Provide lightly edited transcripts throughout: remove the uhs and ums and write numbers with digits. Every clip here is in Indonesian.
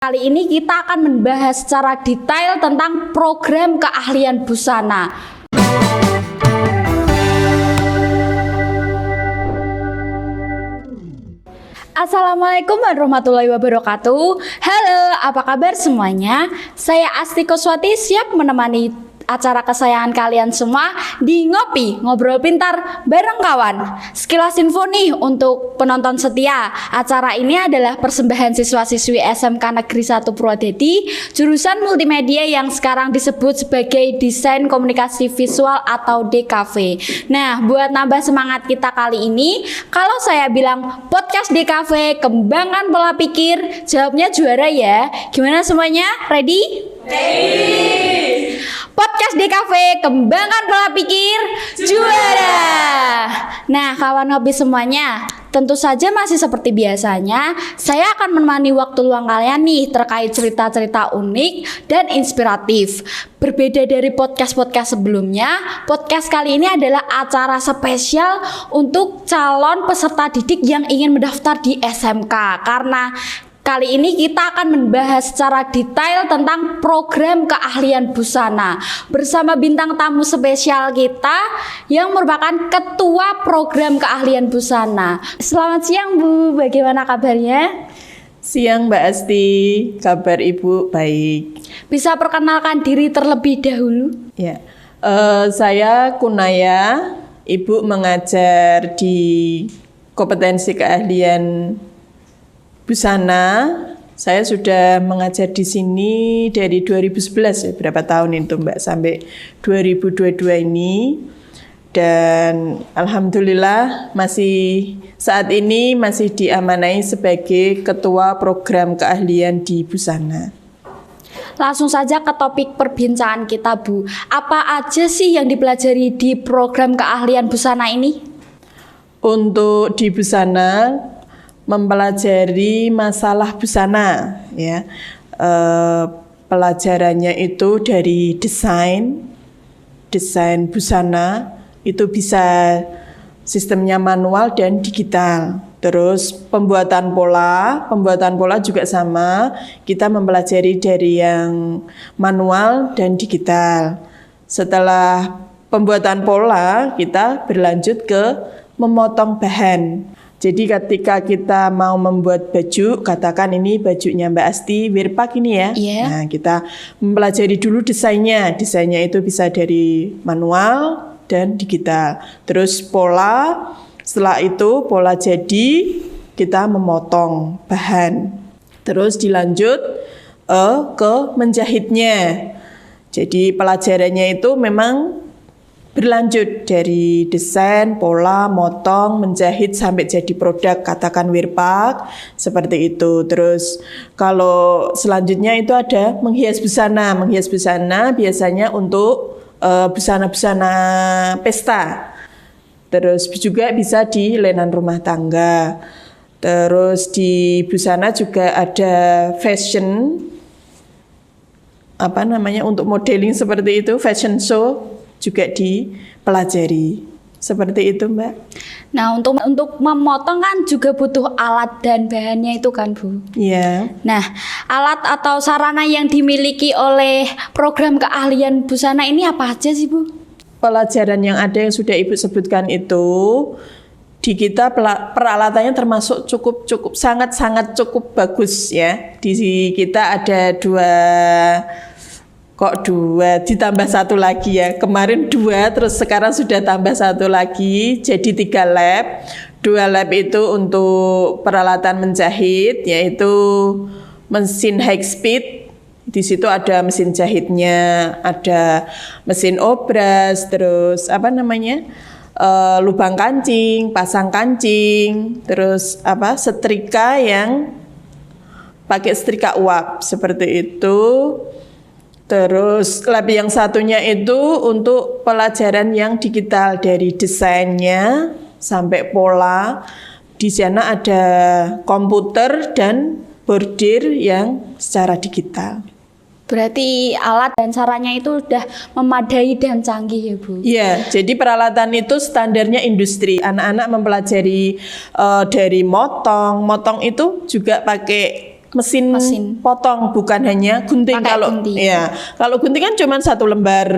Kali ini kita akan membahas secara detail tentang program keahlian busana. Assalamualaikum warahmatullahi wabarakatuh. Halo, apa kabar semuanya? Saya Asti Koswati siap menemani acara kesayangan kalian semua di Ngopi Ngobrol Pintar bareng kawan. Sekilas info nih untuk penonton setia. Acara ini adalah persembahan siswa-siswi SMK Negeri 1 Purwodadi jurusan multimedia yang sekarang disebut sebagai Desain Komunikasi Visual atau DKV. Nah, buat nambah semangat kita kali ini, kalau saya bilang podcast DKV kembangkan pola pikir, jawabnya juara ya. Gimana semuanya? Ready? Ready. Podcast DKV kembangkan pola pikir juara. Nah, kawan ngopi semuanya, tentu saja masih seperti biasanya, saya akan menemani waktu luang kalian nih terkait cerita-cerita unik dan inspiratif. Berbeda dari podcast-podcast sebelumnya, podcast kali ini adalah acara spesial untuk calon peserta didik yang ingin mendaftar di SMK. Karena kali ini kita akan membahas secara detail tentang program keahlian busana bersama bintang tamu spesial kita yang merupakan ketua program keahlian busana. Selamat siang Bu, bagaimana kabarnya? Siang Mbak Asti, kabar Ibu baik. Bisa perkenalkan diri terlebih dahulu? Ya, saya Kunaya, Ibu mengajar di kompetensi keahlian busana. Saya sudah mengajar di sini dari 2011 ya, berapa tahun itu Mbak, sampai 2022 ini. Dan alhamdulillah saat ini masih diamanai sebagai ketua program keahlian di busana. Langsung saja ke topik perbincangan kita Bu. Apa aja sih yang dipelajari di program keahlian busana ini? Untuk di busana mempelajari masalah busana ya. Pelajarannya itu dari desain busana itu bisa sistemnya manual dan digital. Terus pembuatan pola juga sama, kita mempelajari dari yang manual dan digital. Setelah pembuatan pola, kita berlanjut ke memotong bahan. Jadi ketika kita mau membuat baju, katakan ini bajunya Mbak Asti, Wirpak ini ya. Yeah. Nah, kita mempelajari dulu desainnya. Desainnya itu bisa dari manual dan digital. Terus setelah itu pola jadi, kita memotong bahan. Terus dilanjut ke menjahitnya. Jadi pelajarannya itu memang berlanjut dari desain, pola, motong, menjahit sampai jadi produk, katakan Wirpak, seperti itu. Terus kalau selanjutnya itu ada menghias busana. Menghias busana biasanya untuk busana-busana pesta. Terus juga bisa di lenan rumah tangga. Terus di busana juga ada fashion, untuk modeling seperti itu, fashion show juga dipelajari. Seperti itu Mbak. Nah, untuk memotong kan juga butuh alat dan bahannya itu kan Bu. Iya. Nah, alat atau sarana yang dimiliki oleh program keahlian busana ini apa aja sih Bu? Pelajaran yang ada yang sudah Ibu sebutkan itu di kita peralatannya termasuk sangat cukup bagus ya. Di kita ada dua ditambah satu lagi ya. Kemarin 2, terus sekarang sudah tambah 1 lagi, jadi 3 lab. 2 lab itu untuk peralatan menjahit, yaitu mesin high speed. Di situ ada mesin jahitnya, ada mesin obras, terus lubang kancing, pasang kancing, terus setrika yang pakai setrika uap seperti itu. Terus lab yang satunya itu untuk pelajaran yang digital, dari desainnya sampai pola. Di sana ada komputer dan bordir yang secara digital. Berarti alat dan caranya itu udah memadai dan canggih ya Bu? Iya, jadi peralatan itu standarnya industri. Anak-anak mempelajari dari motong itu juga pakai mesin potong, bukan hanya gunting. Pakai Kalau gunting. ya, kalau gunting kan cuma 1 lembar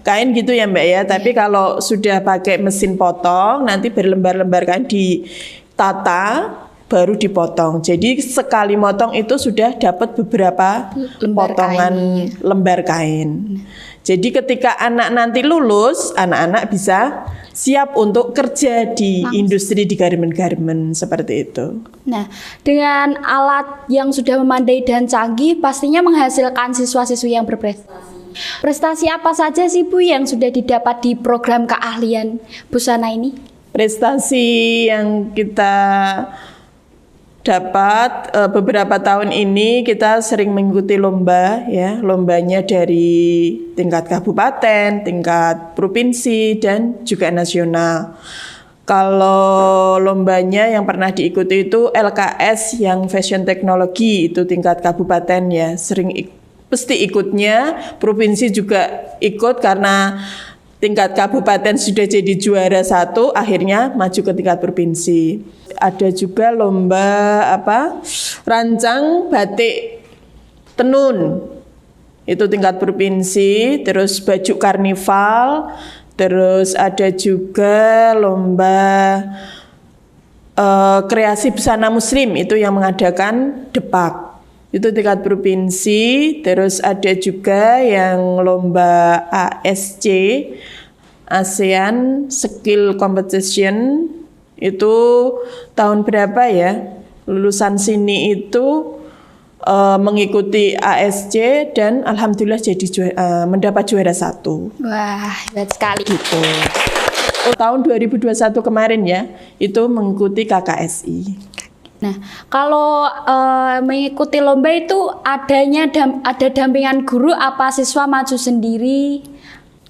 kain gitu ya Mbak ya. Tapi kalau sudah pakai mesin potong, nanti berlembar-lembar kain ditata baru dipotong. Jadi sekali motong itu sudah dapat beberapa Lembar potongan lembar kain. Jadi ketika anak nanti lulus, anak-anak bisa siap untuk kerja di industri di garmen-garmen seperti itu. Nah, dengan alat yang sudah memadai dan canggih, pastinya menghasilkan siswa-siswi yang berprestasi. Prestasi apa saja sih Bu yang sudah didapat di program keahlian busana ini? Prestasi yang kita dapat beberapa tahun ini, kita sering mengikuti lomba ya, lombanya dari tingkat kabupaten, tingkat provinsi dan juga nasional. Kalau lombanya yang pernah diikuti itu LKS yang fashion teknologi, itu tingkat kabupaten ya, sering pasti ikutnya. Provinsi juga ikut karena tingkat kabupaten sudah jadi juara 1, akhirnya maju ke tingkat provinsi. Ada juga lomba rancang batik tenun, itu tingkat provinsi. Terus baju karnival, terus ada juga lomba kreasi busana muslim, itu yang mengadakan Depak, itu tingkat provinsi. Terus ada juga yang lomba ASC, ASEAN Skill Competition, itu tahun berapa ya, lulusan sini itu mengikuti ASC dan alhamdulillah jadi mendapat juara 1. Wah, hebat sekali. Gitu. Tahun 2021 kemarin ya, itu mengikuti KKSI. Nah, kalau mengikuti lomba itu ada dampingan guru apa siswa maju sendiri?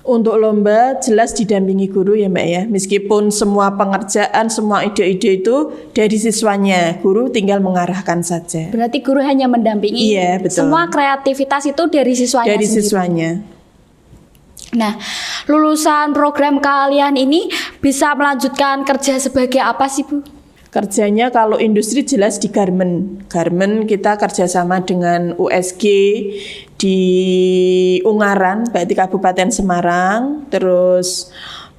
Untuk lomba jelas didampingi guru ya Mbak ya. Meskipun semua pengerjaan, semua ide-ide itu dari siswanya, guru tinggal mengarahkan saja. Berarti guru hanya mendampingi. Iya, betul. Semua kreativitas itu dari siswanya Dari sendiri. siswanya. Nah, lulusan program keahlian ini bisa melanjutkan kerja sebagai apa sih Bu? Kerjanya kalau industri jelas di garmen. Garmen kita kerjasama dengan USG di Ungaran, berarti Kabupaten Semarang. Terus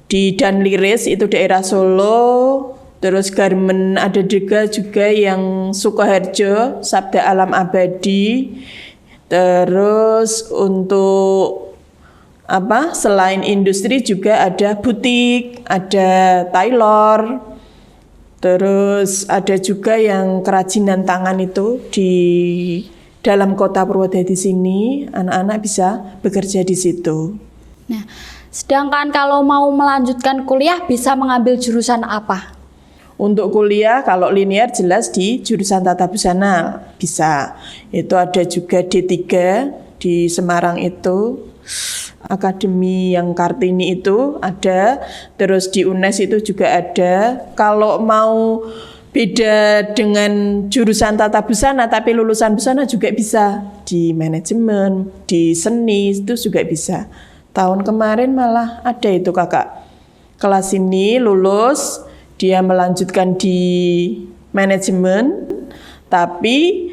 di Danliris itu daerah Solo. Terus garmen ada juga yang Sukoharjo, Sabda Alam Abadi. Terus untuk selain industri juga ada butik, ada tailor. Terus ada juga yang kerajinan tangan itu di dalam kota Purwodadi sini, anak-anak bisa bekerja di situ. Nah, sedangkan kalau mau melanjutkan kuliah bisa mengambil jurusan apa? Untuk kuliah kalau linear jelas di jurusan Tata Busana bisa. Itu ada juga D3 di Semarang itu. Akademi yang Kartini itu ada, terus di UNES itu juga ada. Kalau mau beda dengan jurusan Tata Busana tapi lulusan busana juga bisa, di manajemen, di seni itu juga bisa. Tahun kemarin malah ada itu kakak kelas ini lulus, dia melanjutkan di manajemen, tapi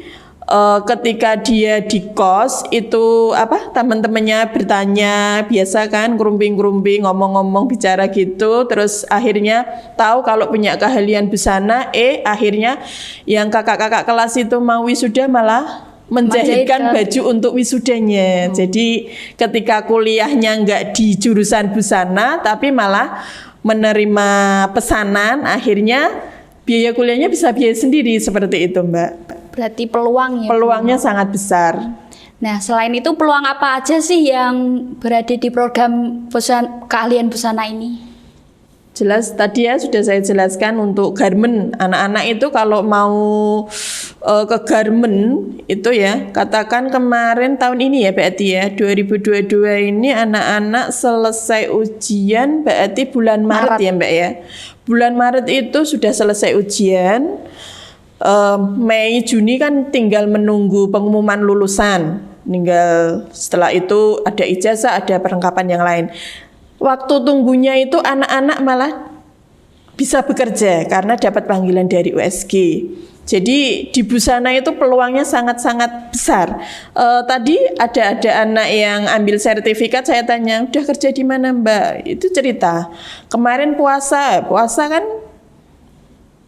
ketika dia di kos itu teman-temannya bertanya, biasa kan kerumping-kerumping ngomong-ngomong bicara gitu, terus akhirnya tahu kalau punya keahlian busana, akhirnya yang kakak-kakak kelas itu mau wisuda malah menjahitkan baju untuk wisudanya. Jadi ketika kuliahnya nggak di jurusan busana tapi malah menerima pesanan, akhirnya biaya kuliahnya bisa biaya sendiri seperti itu Mbak. Berarti peluangnya sangat besar. Nah, selain itu peluang apa aja sih yang berada di program keahlian busana ini? Jelas tadi ya sudah saya jelaskan untuk garmen. Anak-anak itu kalau mau ke garmen itu ya, katakan kemarin tahun ini ya berarti ya 2022 ini anak-anak selesai ujian berarti bulan Maret ya Mbak ya. Bulan Maret itu sudah selesai ujian. Mei Juni kan tinggal menunggu pengumuman lulusan. Setelah itu ada ijazah, ada perlengkapan yang lain. Waktu tunggunya itu anak-anak malah bisa bekerja karena dapat panggilan dari USG. Jadi di busana itu peluangnya sangat-sangat besar. Tadi ada anak yang ambil sertifikat, saya tanya, udah kerja di mana Mbak? Itu cerita, kemarin puasa kan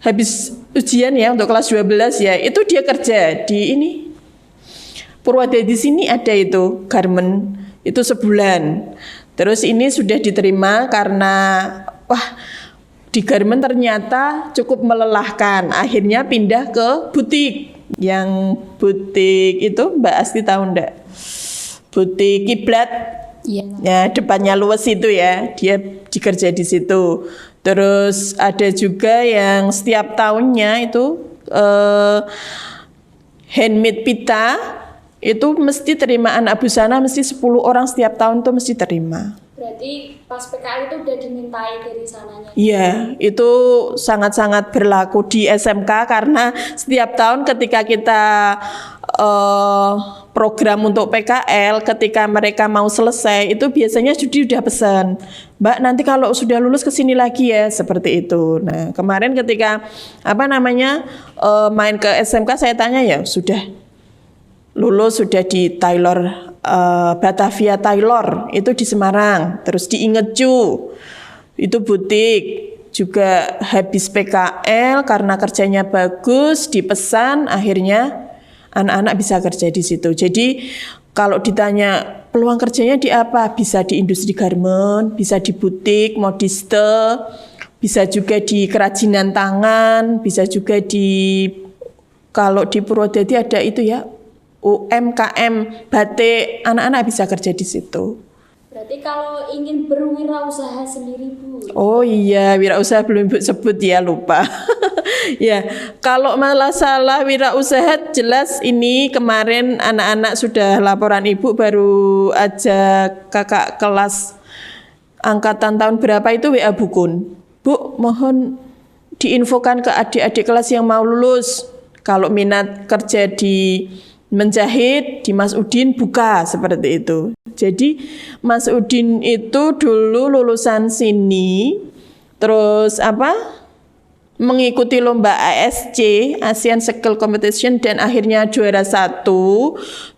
habis ujian ya untuk kelas 12 ya, itu dia kerja di ini. Purwodadi sini ada itu, garment, itu sebulan. Terus ini sudah diterima karena, di garment ternyata cukup melelahkan. Akhirnya pindah ke butik. Yang butik itu Mbak Asti tahu enggak? Butik Kiblat. Iya. Ya, depannya luas itu ya. Dia dikerja di situ. Terus ada juga yang setiap tahunnya itu handmade pita itu mesti terima anak busana, mesti 10 orang setiap tahun tuh mesti terima. Berarti pas PKL itu udah dimintai dari sananya. Iya, itu sangat-sangat berlaku di SMK karena setiap tahun ketika kita program untuk PKL, ketika mereka mau selesai itu biasanya udah pesan, Mbak nanti kalau sudah lulus kesini lagi ya, seperti itu. Nah kemarin ketika main ke SMK saya tanya ya sudah lulus, sudah di Tailor Batavia Tailor itu di Semarang, terus di Ingeju itu butik juga habis PKL karena kerjanya bagus dipesan, akhirnya anak-anak bisa kerja di situ. Jadi kalau ditanya peluang kerjanya di apa, bisa di industri garment, bisa di butik, modiste, bisa juga di kerajinan tangan, bisa juga kalau di Purwodadi ada itu ya UMKM batik, anak-anak bisa kerja di situ. Berarti kalau ingin berwirausaha sendiri Bu. Oh iya, wirausaha belum Ibu sebut ya, lupa. Ya, kalau masalah wirausaha jelas ini kemarin anak-anak sudah laporan Ibu baru aja kakak kelas angkatan tahun berapa itu WA Bukun. Bu, mohon diinfokan ke adik-adik kelas yang mau lulus kalau minat kerja di menjahit di Mas Udin buka, seperti itu. Jadi Mas Udin itu dulu lulusan sini, terus mengikuti lomba ASC, Asian Skill Competition, dan akhirnya juara 1.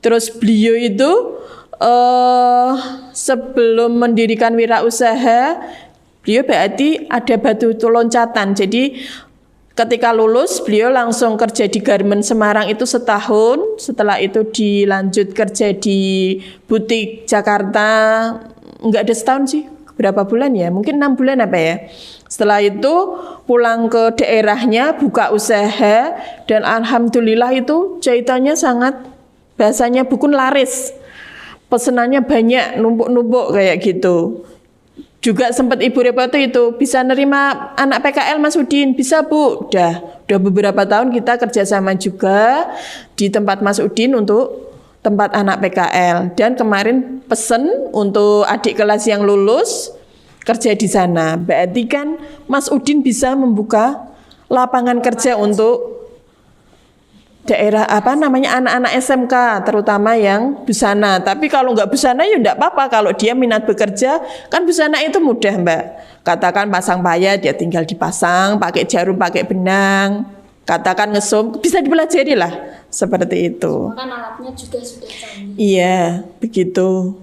Terus beliau itu sebelum mendirikan wirausaha, beliau berarti ada batu loncatan. Jadi ketika lulus, beliau langsung kerja di Garment Semarang itu setahun. Setelah itu dilanjut kerja di butik Jakarta. Enggak ada setahun sih, berapa bulan ya? Mungkin 6 bulan apa ya? Setelah itu pulang ke daerahnya, buka usaha. Dan alhamdulillah itu jahitannya sangat, bahasanya Bukun laris. Pesenannya banyak, numpuk-numpuk kayak gitu. Juga sempat Ibu Repoto itu bisa nerima anak PKL Mas Udin, bisa Bu. Udah beberapa tahun kita kerjasama juga di tempat Mas Udin untuk tempat anak PKL. Dan kemarin pesen untuk adik kelas yang lulus kerja di sana. Berarti kan Mas Udin bisa membuka lapangan kerja untuk daerah anak-anak SMK terutama yang busana. Tapi kalau nggak busana ya nggak apa-apa, kalau dia minat bekerja kan busana itu mudah Mbak. Katakan pasang payet ya tinggal dipasang, pakai jarum, pakai benang, katakan ngesum, bisa dipelajari lah seperti itu. Kan alatnya juga sudah canggih. Iya begitu.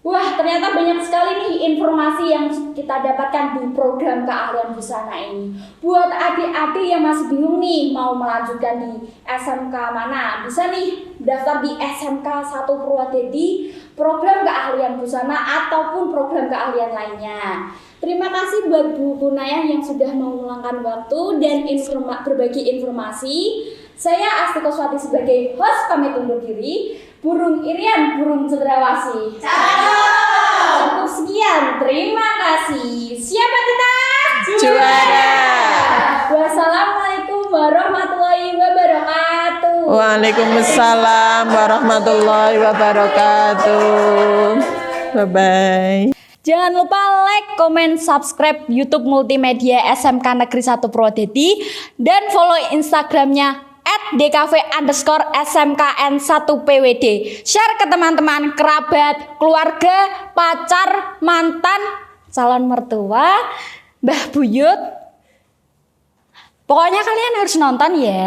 Wah, ternyata banyak sekali nih informasi yang kita dapatkan di program keahlian busana ini. Buat adik-adik yang masih bingung nih mau melanjutkan di SMK mana, bisa nih daftar di SMK 1 Purwodadi, program keahlian busana ataupun program keahlian lainnya. Terima kasih buat Bu Kunayah yang sudah mau meluangkan waktu dan berbagi informasi. Saya Asti Koswati sebagai host pamit undur diri. Burung Irian, burung cendrawasih. Cukup sekian, terima kasih. Siapa kita? Juara. Wassalamualaikum warahmatullahi wabarakatuh. Waalaikumsalam warahmatullahi wabarakatuh. Bye-bye. Jangan lupa like, komen, subscribe YouTube Multimedia SMK Negeri 1 Purwodadi dan follow Instagramnya @dkv_smkn1pwd. Share ke teman-teman, kerabat, keluarga, pacar, mantan, calon mertua, mbah buyut, Pokoknya kalian harus nonton ya.